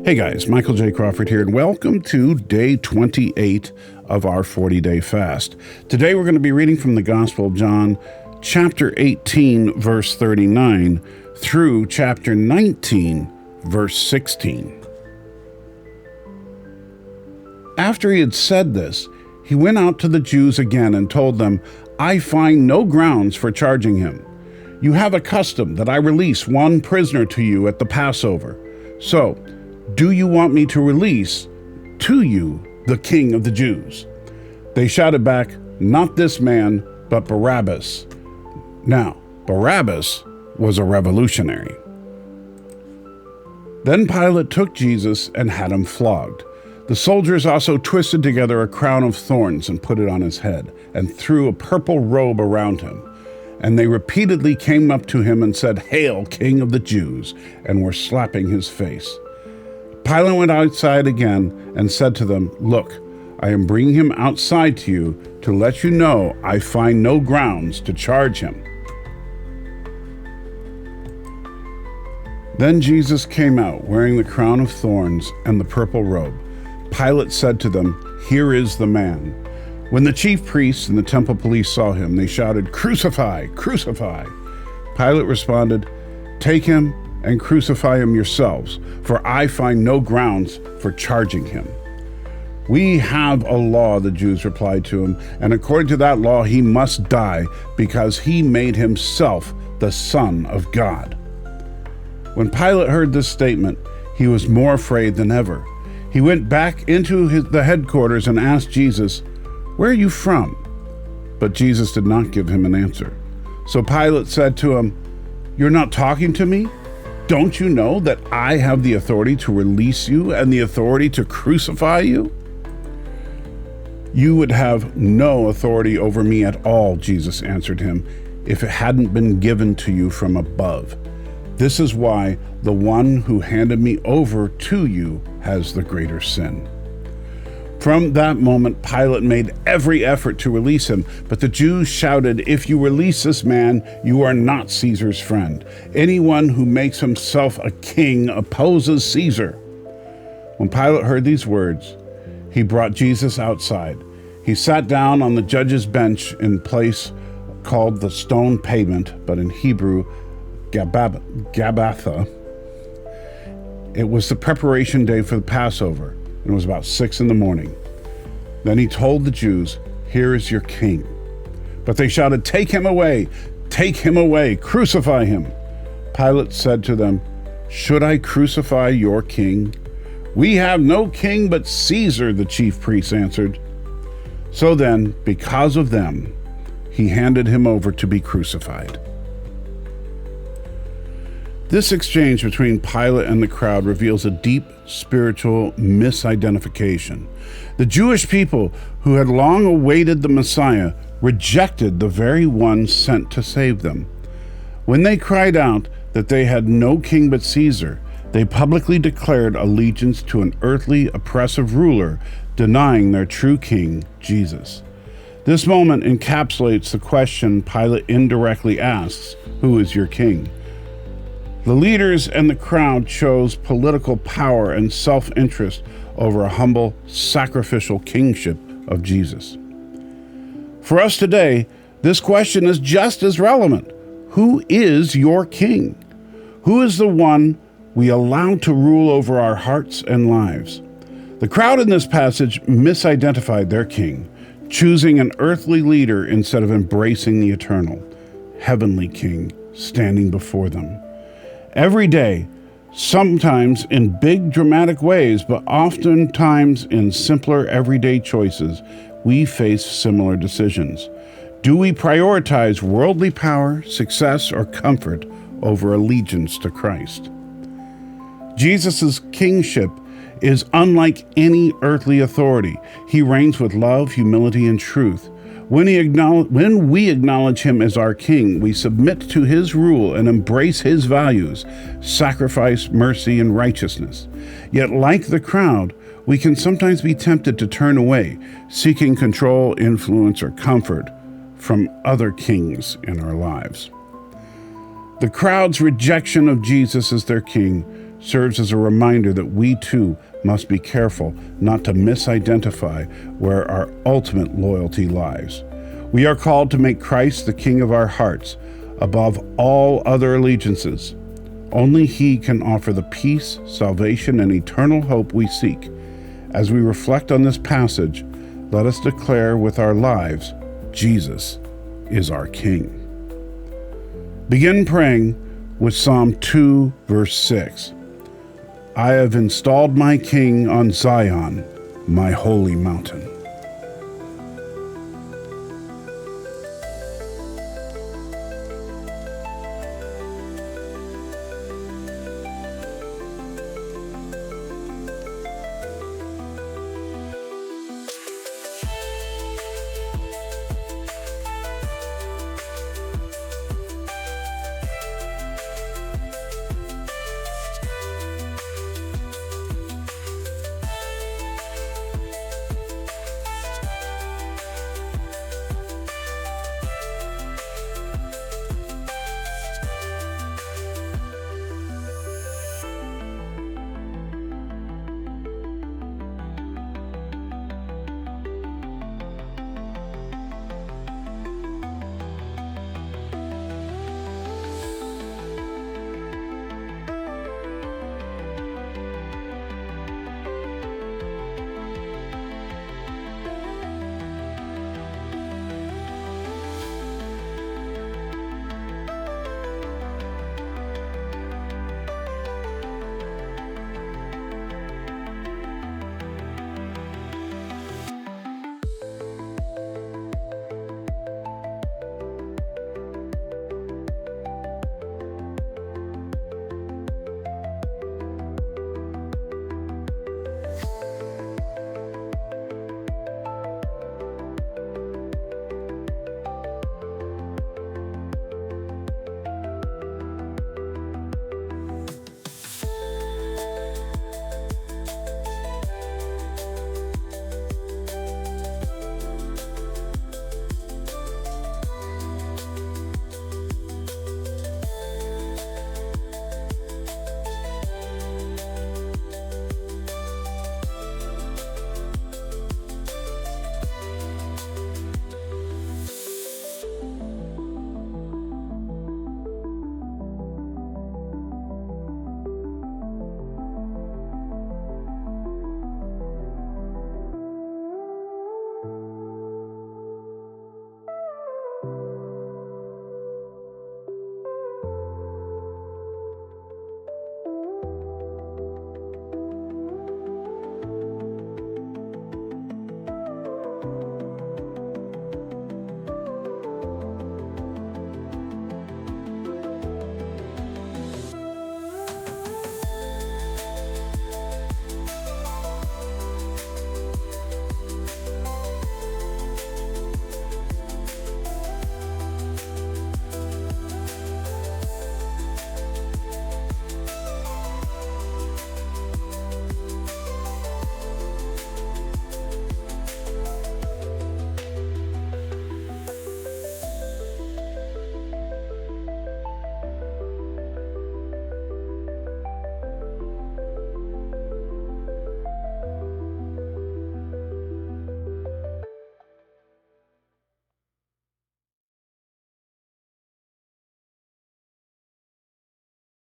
Hey guys, Michael J. Crawford here, and welcome to day 28 of our 40-day fast. Today we're going to be reading from the Gospel of John, chapter 18, verse 39, through chapter 19, verse 16. After he had said this, he went out to the Jews again and told them, "I find no grounds for charging him. You have a custom that I release one prisoner to you at the Passover. So, do you want me to release to you the King of the Jews?" They shouted back, "Not this man, but Barabbas." Now, Barabbas was a revolutionary. Then Pilate took Jesus and had him flogged. The soldiers also twisted together a crown of thorns and put it on his head, and threw a purple robe around him. And they repeatedly came up to him and said, "Hail, King of the Jews," and were slapping his face. Pilate went outside again and said to them, "Look, I am bringing him outside to you to let you know I find no grounds to charge him." Then Jesus came out wearing the crown of thorns and the purple robe. Pilate said to them, "Here is the man." When the chief priests and the temple police saw him, they shouted, "Crucify! Crucify!" Pilate responded, "Take him and crucify him yourselves, for I find no grounds for charging him." "We have a law," the Jews replied to him, "and according to that law he must die, because he made himself the Son of God." When Pilate heard this statement, he was more afraid than ever. He went back into the headquarters and asked Jesus, "Where are you from?" But Jesus did not give him an answer. So Pilate said to him, "You're not talking to me? Don't you know that I have the authority to release you and the authority to crucify you?" "You would have no authority over me at all," Jesus answered him, "if it hadn't been given to you from above. This is why the one who handed me over to you has the greater sin." From that moment, Pilate made every effort to release him, but the Jews shouted, "If you release this man, you are not Caesar's friend. Anyone who makes himself a king opposes Caesar." When Pilate heard these words, he brought Jesus outside. He sat down on the judge's bench in a place called the Stone Pavement, but in Hebrew, Gabbatha. It was the preparation day for the Passover. It was about 6 a.m. Then he told the Jews, "Here is your king." But they shouted, "Take him away! Take him away! Crucify him!" Pilate said to them, "Should I crucify your king?" "We have no king but Caesar," the chief priests answered. So then, because of them, he handed him over to be crucified. This exchange between Pilate and the crowd reveals a deep spiritual misidentification. The Jewish people, who had long awaited the Messiah, rejected the very one sent to save them. When they cried out that they had no king but Caesar, they publicly declared allegiance to an earthly, oppressive ruler, denying their true king, Jesus. This moment encapsulates the question Pilate indirectly asks, "Who is your king?" The leaders and the crowd chose political power and self-interest over a humble, sacrificial kingship of Jesus. For us today, this question is just as relevant. Who is your king? Who is the one we allow to rule over our hearts and lives? The crowd in this passage misidentified their king, choosing an earthly leader instead of embracing the eternal, heavenly king standing before them. Every day, sometimes in big dramatic ways, but oftentimes in simpler everyday choices, we face similar decisions. Do we prioritize worldly power, success, or comfort over allegiance to Christ? Jesus' kingship is unlike any earthly authority. He reigns with love, humility, and truth. When we acknowledge him as our king, we submit to his rule and embrace his values, sacrifice, mercy, and righteousness. Yet, like the crowd, we can sometimes be tempted to turn away, seeking control, influence, or comfort from other kings in our lives. The crowd's rejection of Jesus as their king serves as a reminder that we too must be careful not to misidentify where our ultimate loyalty lies. We are called to make Christ the King of our hearts, above all other allegiances. Only He can offer the peace, salvation, and eternal hope we seek. As we reflect on this passage, let us declare with our lives, Jesus is our King. Begin praying with Psalm 2, verse 6. I have installed my King on Zion, my holy mountain.